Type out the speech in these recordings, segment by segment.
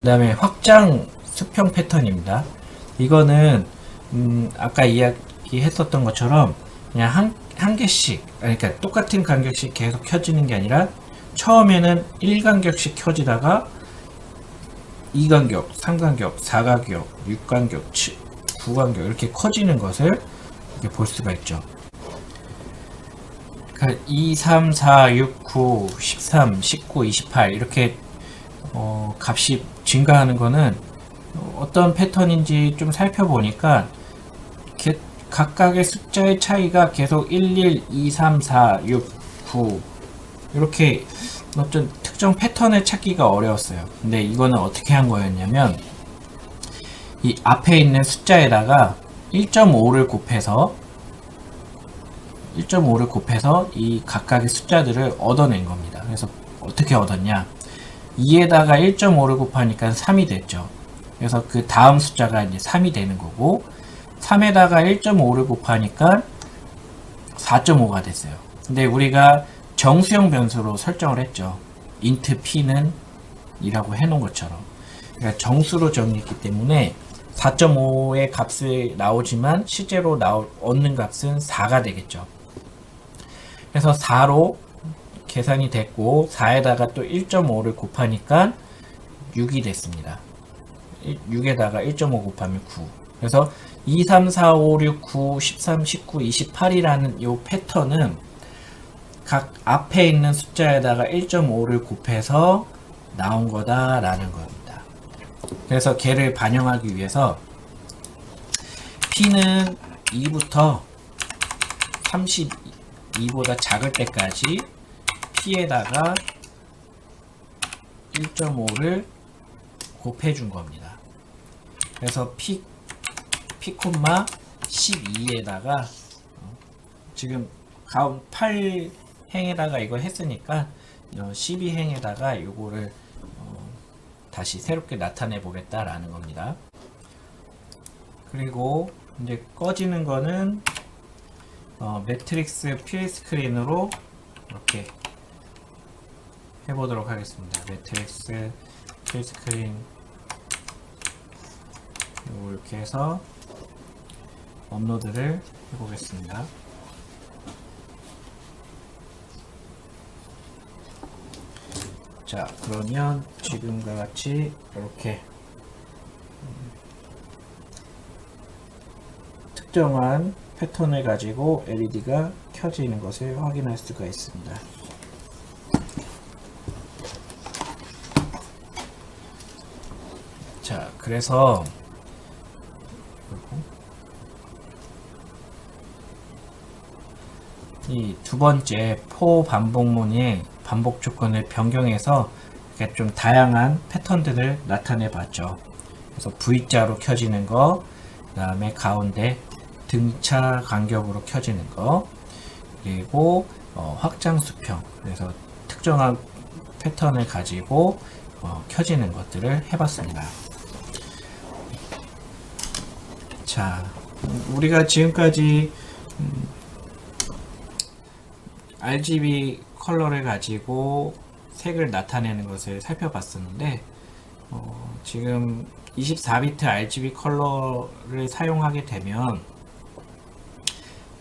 그 다음에 확장 수평 패턴입니다. 이거는 아까 이야기했었던 것처럼 그냥 한 개씩, 그러니까 똑같은 간격씩 계속 켜지는 게 아니라 처음에는 1간격씩 켜지다가 2간격, 3간격, 4간격, 6간격, 9간격 이렇게 커지는 것을 이렇게 볼 수가 있죠. 그러니까 2, 3, 4, 6, 9, 13, 19, 28 이렇게 값이 증가하는 거는 어떤 패턴인지 좀 살펴보니까 각각의 숫자의 차이가 계속 1, 1, 2, 3, 4, 6, 9 이렇게 어떤 특정 패턴을 찾기가 어려웠어요. 근데 이거는 어떻게 한 거였냐면 이 앞에 있는 숫자에다가 1.5를 곱해서 이 각각의 숫자들을 얻어낸 겁니다. 그래서 어떻게 얻었냐? 2에다가 1.5를 곱하니까 3이 됐죠. 그래서 그 다음 숫자가 이제 3이 되는 거고 3에다가 1.5를 곱하니까 4.5가 됐어요. 근데 우리가 정수형 변수로 설정을 했죠. int p는 이라고 해놓은 것처럼. 그러니까 정수로 정의했기 때문에 4.5의 값이 나오지만 실제로 얻는 값은 4가 되겠죠. 그래서 4로 계산이 됐고 4에다가 또 1.5를 곱하니까 6이 됐습니다. 6에다가 1.5 곱하면 9. 그래서 2, 3, 4, 5, 6, 9, 13, 19, 28이라는 이 패턴은 각 앞에 있는 숫자에다가 1.5를 곱해서 나온 거다라는 겁니다. 그래서 걔를 반영하기 위해서 P는 2부터 32보다 작을 때까지 P에다가 1.5를 곱해준 겁니다. 그래서 P, P,12에다가 지금 가운 8행에다가 이거 했으니까 12행에다가 이거를 다시 새롭게 나타내 보겠다라는 겁니다. 그리고 이제 꺼지는 거는 매트릭스 필 스크린으로 이렇게 해보도록 하겠습니다. 매트릭스 필 스크린 이렇게 해서 업로드를 해보겠습니다. 자, 그러면 지금과 같이 이렇게 특정한 패턴을 가지고 LED가 켜지는 것을 확인할 수가 있습니다. 자, 그래서 이 두 번째 포 반복문의 반복 조건을 변경해서 이렇게 좀 다양한 패턴들을 나타내 봤죠. 그래서 V자로 켜지는 거, 그 다음에 가운데 등차 간격으로 켜지는 거, 그리고 확장 수평, 그래서 특정한 패턴을 가지고 켜지는 것들을 해봤습니다. 자, 우리가 지금까지 RGB 컬러를 가지고 색을 나타내는 것을 살펴봤었는데 지금 24비트 RGB 컬러를 사용하게 되면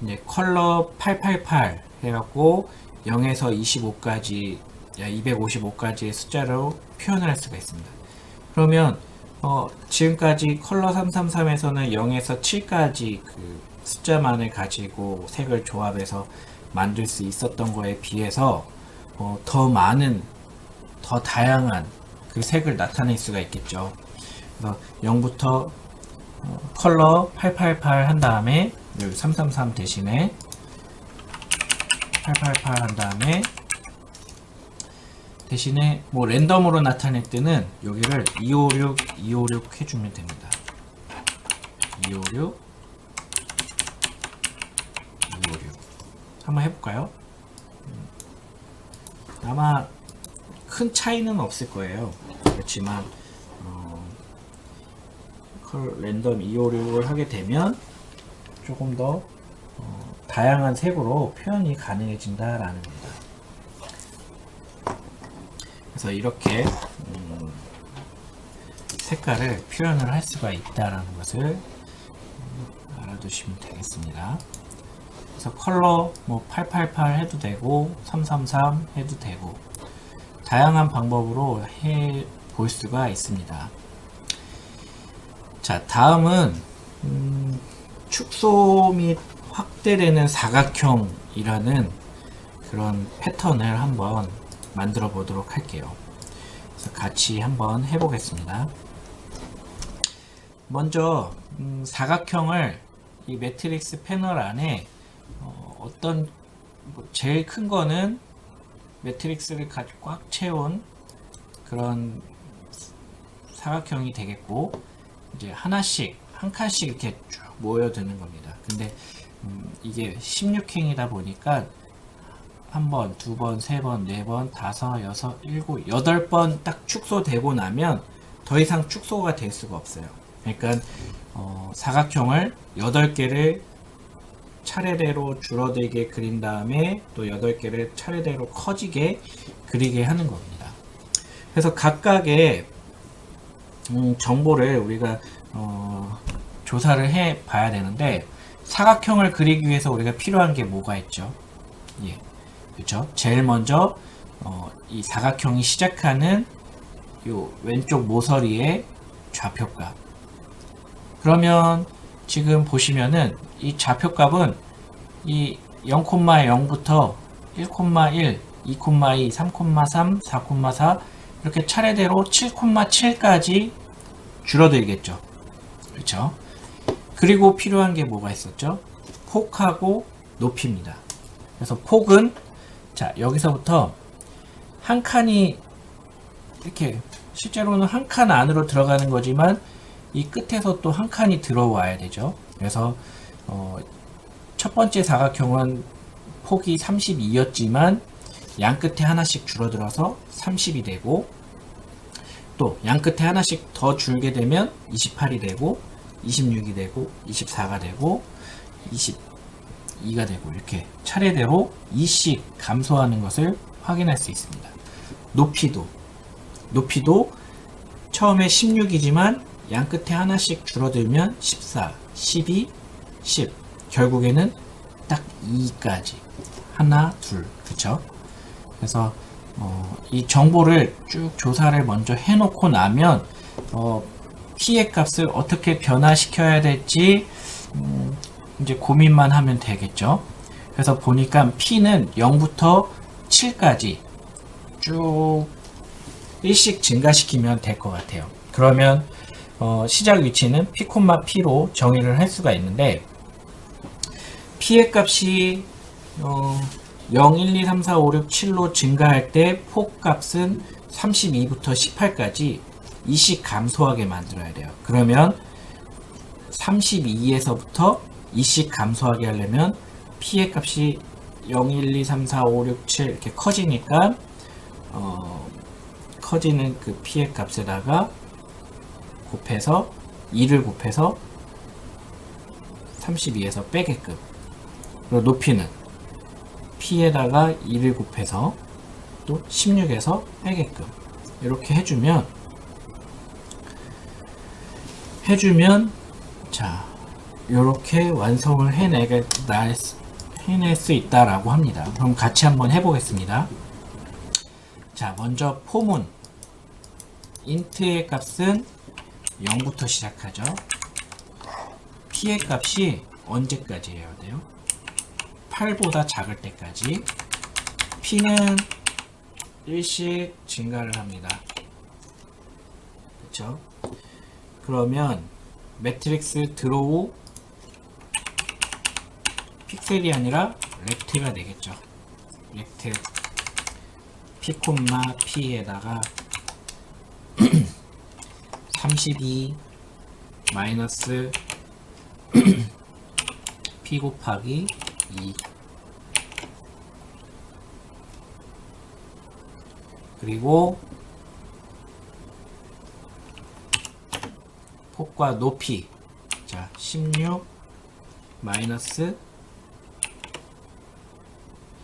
이제 컬러 888 해갖고 0에서 25까지 255까지의 숫자로 표현을 할 수가 있습니다. 그러면 지금까지 컬러 333에서는 0에서 7까지 그 숫자만을 가지고 색을 조합해서 만들 수 있었던 거에 비해서 더 많은, 더 다양한 그 색을 나타낼 수가 있겠죠. 그래서 0부터 컬러 888 한 다음에 333 대신에 888 한 다음에 대신에 뭐 랜덤으로 나타낼 때는 여기를 256 해주면 됩니다. 256 한번 해볼까요? 아마 큰 차이는 없을 거예요. 그렇지만 랜덤 256을 하게 되면 조금 더 다양한 색으로 표현이 가능해진다라는 겁니다. 그래서 이렇게 색깔을 표현을 할 수가 있다라는 것을 알아두시면 되겠습니다. 그래서 컬러 뭐 888 해도 되고 333 해도 되고 다양한 방법으로 해 볼 수가 있습니다. 자, 다음은 축소 및 확대되는 사각형이라는 그런 패턴을 한번 만들어 보도록 할게요. 그래서 같이 한번 해보겠습니다. 먼저 사각형을 이 매트릭스 패널 안에 어떤 제일 큰 거는 매트릭스를 꽉 채운 그런 사각형이 되겠고, 이제 하나씩 한 칸씩 이렇게 쭉 모여드는 겁니다. 근데 이게 16행이다 보니까 한 번, 두 번, 세 번, 네 번, 다섯, 여섯, 일곱, 8번 딱 축소되고 나면 더 이상 축소가 될 수가 없어요. 그러니까 사각형을 8개를 차례대로 줄어들게 그린 다음에 또 8개를 차례대로 커지게 그리게 하는 겁니다. 그래서 각각의 정보를 우리가 조사를 해 봐야 되는데, 사각형을 그리기 위해서 우리가 필요한 게 뭐가 있죠? 예, 그렇죠. 제일 먼저 이 사각형이 시작하는 요 왼쪽 모서리의 좌표값. 그러면 지금 보시면은 이 좌표값은 이 0,0부터 1,1, 2,2, 3,3, 4,4 이렇게 차례대로 7,7까지 줄어들겠죠. 그렇죠? 그리고 필요한 게 뭐가 있었죠? 폭하고 높이입니다. 그래서 폭은 자, 여기서부터 한 칸이 이렇게 실제로는 한 칸 안으로 들어가는 거지만 이 끝에서 또 한 칸이 들어와야 되죠. 그래서 첫 번째 사각형은 폭이 32였지만 양 끝에 하나씩 줄어들어서 30이 되고, 또 양 끝에 하나씩 더 줄게 되면 28이 되고 26이 되고 24가 되고 22가 되고, 이렇게 차례대로 2씩 감소하는 것을 확인할 수 있습니다. 높이도 처음에 16이지만 양 끝에 하나씩 줄어들면 14, 12, 10, 결국에는 딱 2까지 하나, 둘, 그쵸? 그래서 이 정보를 쭉 조사를 먼저 해놓고 나면 P의 값을 어떻게 변화시켜야 될지 이제 고민만 하면 되겠죠. 그래서 보니까 P는 0부터 7까지 쭉 1씩 증가시키면 될 것 같아요. 그러면 시작 위치는 P, P로 정의를 할 수가 있는데, P의 값이 0, 1, 2, 3, 4, 5, 6, 7로 증가할 때 폭 값은 32부터 18까지 2씩 감소하게 만들어야 돼요. 그러면 32에서부터 2씩 감소하게 하려면 P의 값이 0, 1, 2, 3, 4, 5, 6, 7 이렇게 커지니까 커지는 그 P의 값에다가 곱해서 2를 곱해서 32에서 빼게끔, 그리고 높이는 P에다가 2를 곱해서 또 16에서 빼게끔 이렇게 해주면 자, 이렇게 완성을 해낼 수 있다라고 합니다. 그럼 같이 한번 해보겠습니다. 자, 먼저 포문 int의 값은 0부터 시작하죠. P의 값이 언제까지 해야 돼요? 8보다 작을 때까지. P는 1씩 증가를 합니다. 그렇죠? 그러면 매트릭스 드로우 픽셀이 아니라 렉트가 되겠죠. 렉트 P, P에다가 32 마이너스 P 곱하기 2, 그리고 폭과 높이, 자 16 마이너스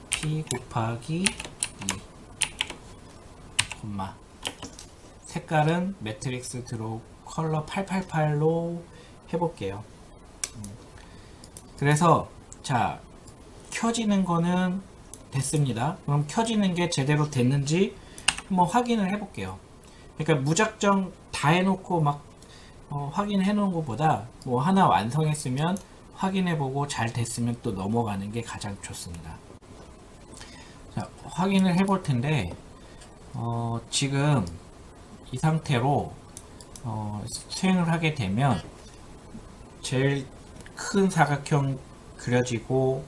P 곱하기 2, 색깔은 매트릭스 드로우 컬러 888로 해볼게요. 그래서 자, 켜지는 거는 됐습니다. 그럼 켜지는 게 제대로 됐는지 한번 확인을 해볼게요. 그러니까 무작정 다 해놓고 막 확인해 놓은 것보다 뭐 하나 완성했으면 확인해보고 잘 됐으면 또 넘어가는 게 가장 좋습니다. 자, 확인을 해볼 텐데 지금 이 상태로 수행을 하게 되면 제일 큰 사각형 그려지고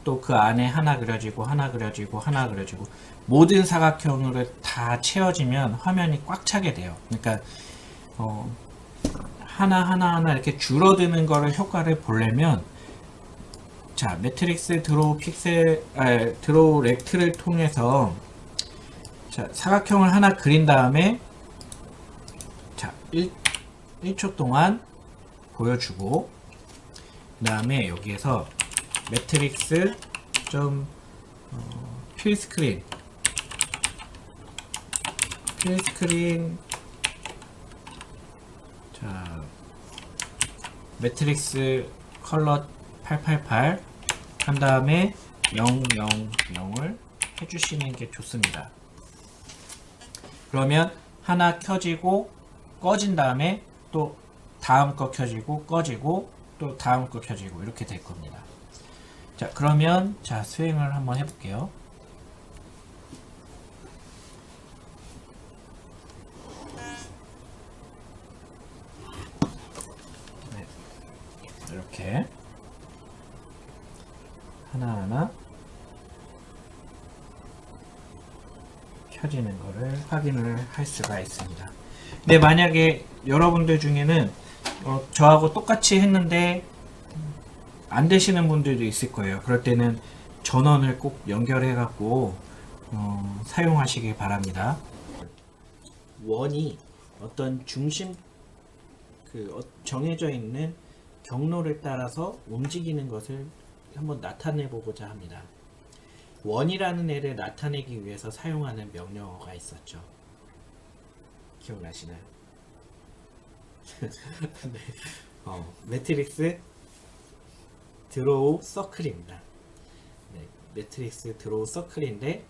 또 그 안에 하나 그려지고 하나 그려지고 하나 그려지고 모든 사각형으로 다 채워지면 화면이 꽉 차게 돼요. 그러니까 하나 이렇게 줄어드는 거를 효과를 보려면 자, 매트릭스 드로우 드로우 렉트를 통해서 자, 사각형을 하나 그린 다음에 자, 1초 동안 보여주고 그 다음에 여기에서 매트릭스 필스크린 자, 매트릭스 컬러 888 한 다음에 000을 해주시는 게 좋습니다. 그러면 하나 켜지고 꺼진 다음에 또 다음 거 켜지고 꺼지고 또 다음 거 켜지고 이렇게 될 겁니다. 자, 그러면 자, 수행을 한번 해볼게요. 네, 이렇게 하나하나 켜지는 거를 확인을 할 수가 있습니다. 근데 만약에 여러분들 중에는 저하고 똑같이 했는데 안 되시는 분들도 있을 거예요. 그럴 때는 전원을 꼭 연결해 갖고 사용하시길 바랍니다. 원이 어떤 중심 정해져 있는 경로를 따라서 움직이는 것을 한번 나타내 보고자 합니다. 원이라는 애를 나타내기 위해서 사용하는 명령어가 있었죠. 기억나시나요? 네. 매트릭스 드로우 서클입니다. 네, 매트릭스 드로우 서클인데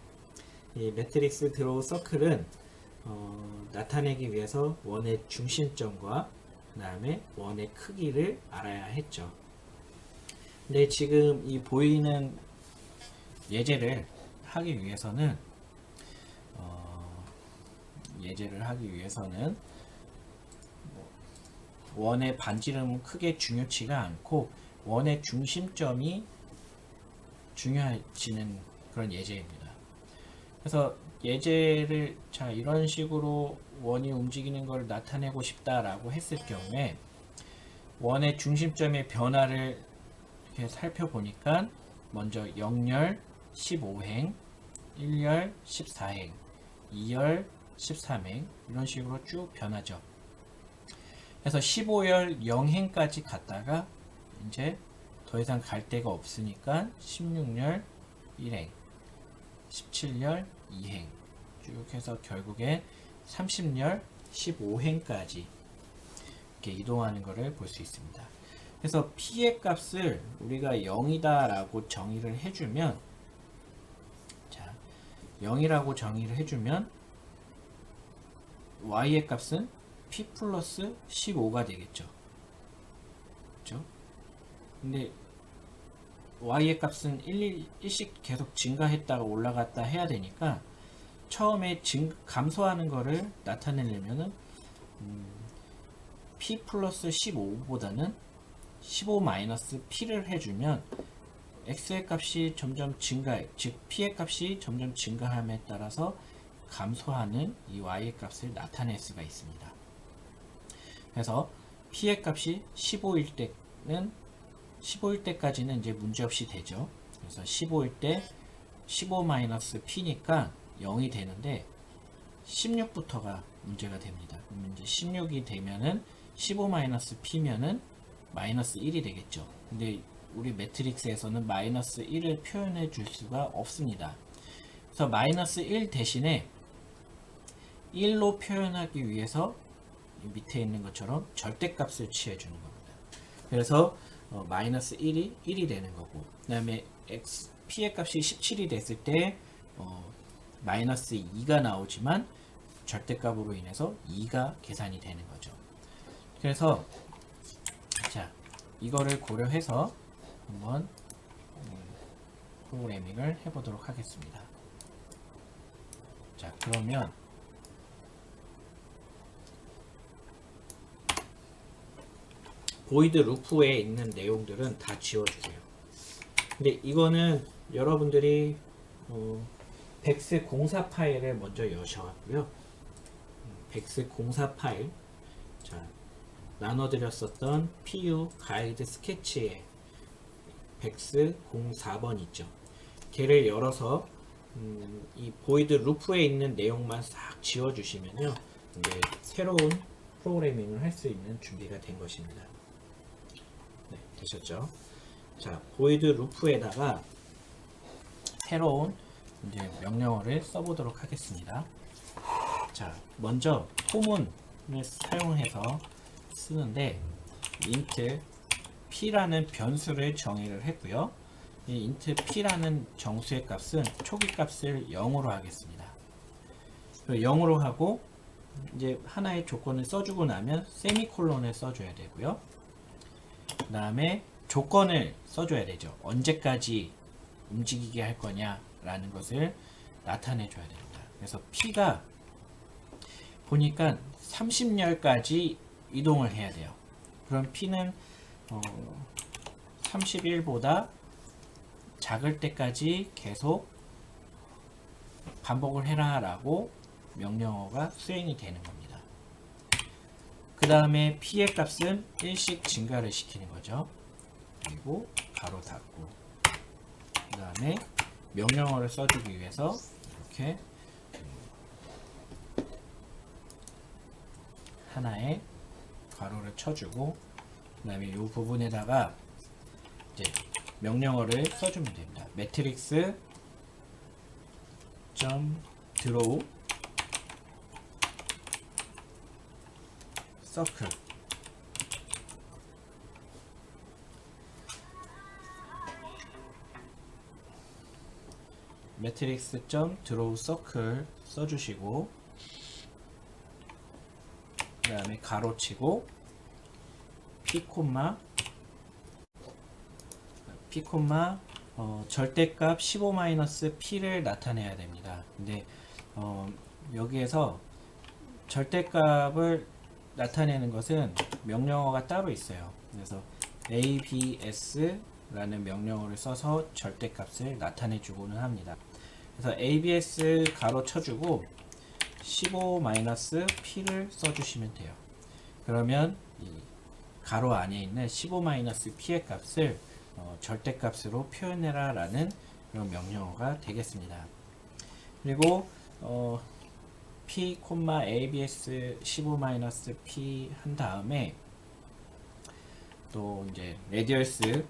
이 매트릭스 드로우 서클은 나타내기 위해서 원의 중심점과 그 다음에 원의 크기를 알아야 했죠. 근데 지금 이 보이는 예제를 하기 위해서는 원의 반지름은 크게 중요치가 않고 원의 중심점이 중요해지는 그런 예제입니다. 그래서 예제를 자, 이런 식으로 원이 움직이는 걸 나타내고 싶다라고 했을 경우에 원의 중심점의 변화를 이렇게 살펴보니까 먼저 0열 15행, 1열 14행, 2열 13행 이런 식으로 쭉 변하죠. 그래서 15열 0행까지 갔다가 이제 더 이상 갈 데가 없으니까 16열 1행, 17열 2행 쭉 해서 결국에 30열 15행까지 이렇게 이동하는 것을 볼 수 있습니다. 그래서 P의 값을 우리가 0이다 라고 정의를 해주면 자, 0이라고 정의를 해주면 Y의 값은 P 플러스 15가 되겠죠. 그렇죠? 근데 Y의 값은 1씩 계속 증가했다가 올라갔다 해야 되니까 처음에 감소하는 거를 나타내려면은 P 플러스 15보다는 15 마이너스 P를 해주면 X의 값이 점점 즉 P의 값이 점점 증가함에 따라서 감소하는 이 Y의 값을 나타낼 수가 있습니다. 그래서 P의 값이 15일 때까지는 이제 문제없이 되죠. 그래서 15일 때 15 마이너스 P니까 0이 되는데 16부터가 문제가 됩니다. 그러면 이제 16이 되면은 15 마이너스 P면은 마이너스 1이 되겠죠. 근데 우리 매트릭스에서는 마이너스 1을 표현해 줄 수가 없습니다. 그래서 마이너스 1 대신에 1로 표현하기 위해서 밑에 있는 것처럼 절대값을 취해주는 겁니다. 그래서 마이너스 1이 1이 되는 거고, 그 다음에 p의 값이 17이 됐을 때 마이너스 2가 나오지만 절대값으로 인해서 2가 계산이 되는 거죠. 그래서 자, 이거를 고려해서 한번 프로그래밍을 해보도록 하겠습니다. 자, 그러면 보이드 루프에 있는 내용들은 다 지워주세요. 근데 이거는 여러분들이 백스 공사 파일을 먼저 여셔왔고요. 백스 공사 파일, 자, 나눠드렸었던 PU 가이드 스케치에 백스 04번 있죠. 걔를 열어서 이 보이드 루프에 있는 내용만 싹 지워주시면요, 이제 새로운 프로그래밍을 할 수 있는 준비가 된 것입니다. 네, 되셨죠? 자, 보이드 루프에다가 새로운 이제 명령어를 써보도록 하겠습니다. 자, 먼저 포문을 사용해서 쓰는데 int p라는 변수를 정의를 했고요. 이 int p라는 정수의 값은 초기 값을 0으로 하겠습니다. 0으로 하고 이제 하나의 조건을 써주고 나면 세미콜론을 써줘야 되고요. 그 다음에 조건을 써줘야 되죠. 언제까지 움직이게 할 거냐 라는 것을 나타내 줘야 됩니다. 그래서 p가 보니까 30열까지 이동을 해야 돼요. 그럼 p는 31보다 작을 때까지 계속 반복을 해라 라고 명령어가 수행이 되는 겁니다. 그 다음에 p의 값은 1씩 증가를 시키는 거죠. 그리고 가로 닫고, 그 다음에 명령어를 써주기 위해서 이렇게 하나의 가로를 쳐주고, 그 다음에 이 부분에다가 이제 명령어를 써주면 됩니다. 매트릭스 드로우 서클, 매트릭스 드로우 서클 써주시고, 그 다음에 가로치고 p 절대값 15-p를 나타내야 됩니다. 근데 여기에서 절대값을 나타내는 것은 명령어가 따로 있어요. 그래서 abs 라는 명령어를 써서 절대값을 나타내 주고는 합니다. 그래서 abs 가로 쳐주고 15-p를 써주시면 돼요. 그러면 이 가로 안에 있는 15-p의 값을 절대값으로 표현해라 라는 그런 명령어가 되겠습니다. 그리고 p, abs 15-p 한 다음에 또 이제 레디어스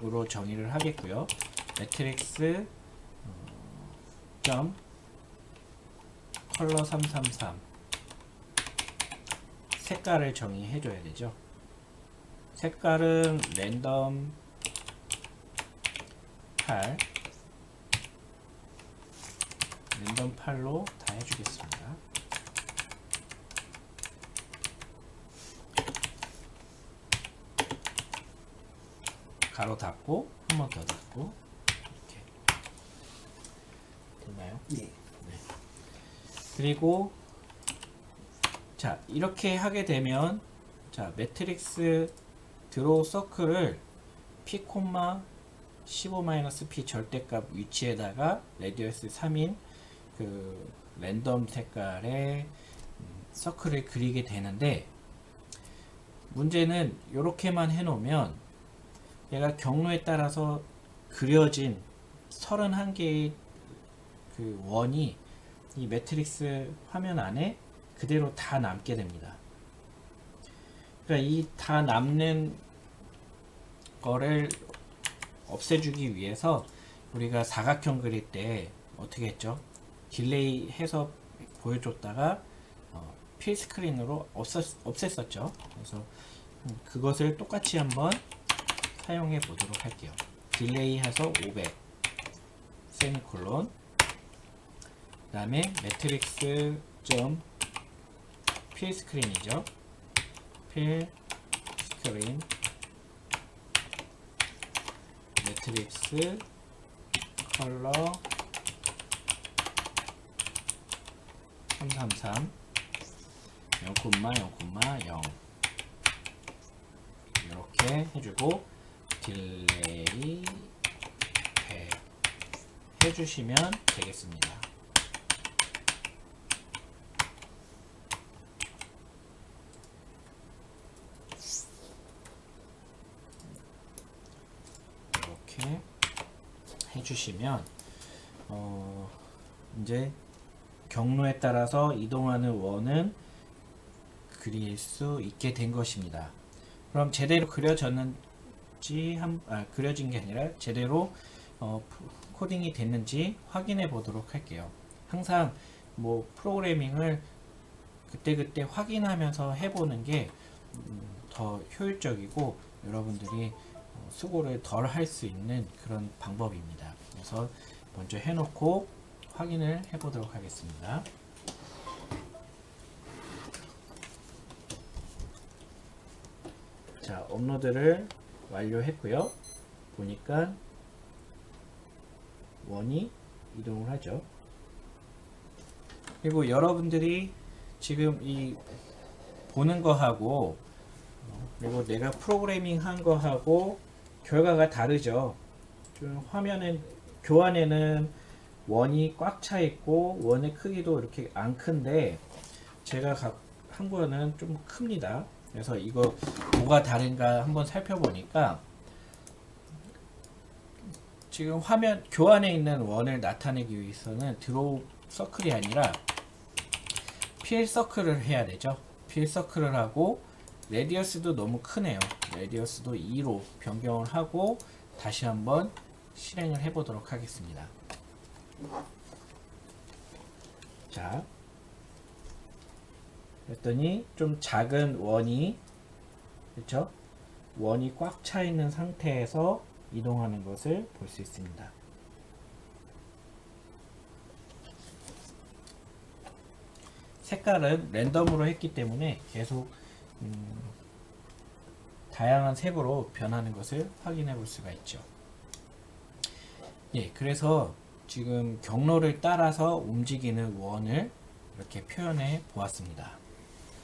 3으로 정의를 하겠고요. 매트릭스 컬러 333 색깔을 정의해 줘야 되죠. 색깔은 랜덤 8로 다 해주겠습니다. 가로 닫고 한 번 더 닫고 이렇게 됐나요? 네. 네. 그리고 자, 이렇게 하게 되면 자, 매트릭스 드로우 서클을 p, 15-p 절대값 위치에다가 레디어스 3인 그 랜덤 색깔의 서클을 그리게 되는데, 문제는 이렇게만 해놓으면 얘가 경로에 따라서 그려진 31개의 그 원이 이 매트릭스 화면 안에 그대로 다 남게 됩니다. 그러니까 이 다 남는 거를 없애주기 위해서 우리가 사각형 그릴 때 어떻게 했죠? 딜레이 해서 보여줬다가 필 스크린으로 없앴었죠. 그래서 그것을 똑같이 한번 사용해 보도록 할게요. 딜레이 해서 500 세미콜론, 그 다음에 매트릭스 점 필 스크린이죠. 필 스크린 매트릭스 컬러 333 0,0,0 이렇게 해주고 딜레이 100 해주시면 되겠습니다. 이렇게 해주시면 이제 경로에 따라서 이동하는 원은 그릴 수 있게 된 것입니다. 그럼 제대로 그려졌는지 그려진 게 아니라 제대로 코딩이 됐는지 확인해 보도록 할게요. 항상 뭐 프로그래밍을 그때그때 확인하면서 해보는 게 더 효율적이고 여러분들이 수고를 덜 할 수 있는 그런 방법입니다. 그래서 먼저 해놓고 확인을 해 보도록 하겠습니다. 자, 업로드를 완료했고요. 보니까 원이 이동을 하죠. 그리고 여러분들이 지금 이 보는 거하고 그리고 내가 프로그래밍 한 거하고 결과가 다르죠. 좀 화면에 교환에는 원이 꽉 차 있고 원의 크기도 이렇게 안 큰데 제가 한 거는 좀 큽니다. 그래서 이거 뭐가 다른가 한번 살펴보니까 지금 화면 교환에 있는 원을 나타내기 위해서는 드로우 서클이 아니라 필 서클을 해야 되죠. 필 서클을 하고 레디어스도 너무 크네요. 레디어스도 2로 변경을 하고 다시 한번 실행을 해 보도록 하겠습니다. 자, 그랬더니 좀 작은 원이, 그렇죠? 원이 꽉 차 있는 상태에서 이동하는 것을 볼 수 있습니다. 색깔은 랜덤으로 했기 때문에 계속 다양한 색으로 변하는 것을 확인해 볼 수가 있죠. 예, 그래서 지금 경로를 따라서 움직이는 원을 이렇게 표현해 보았습니다.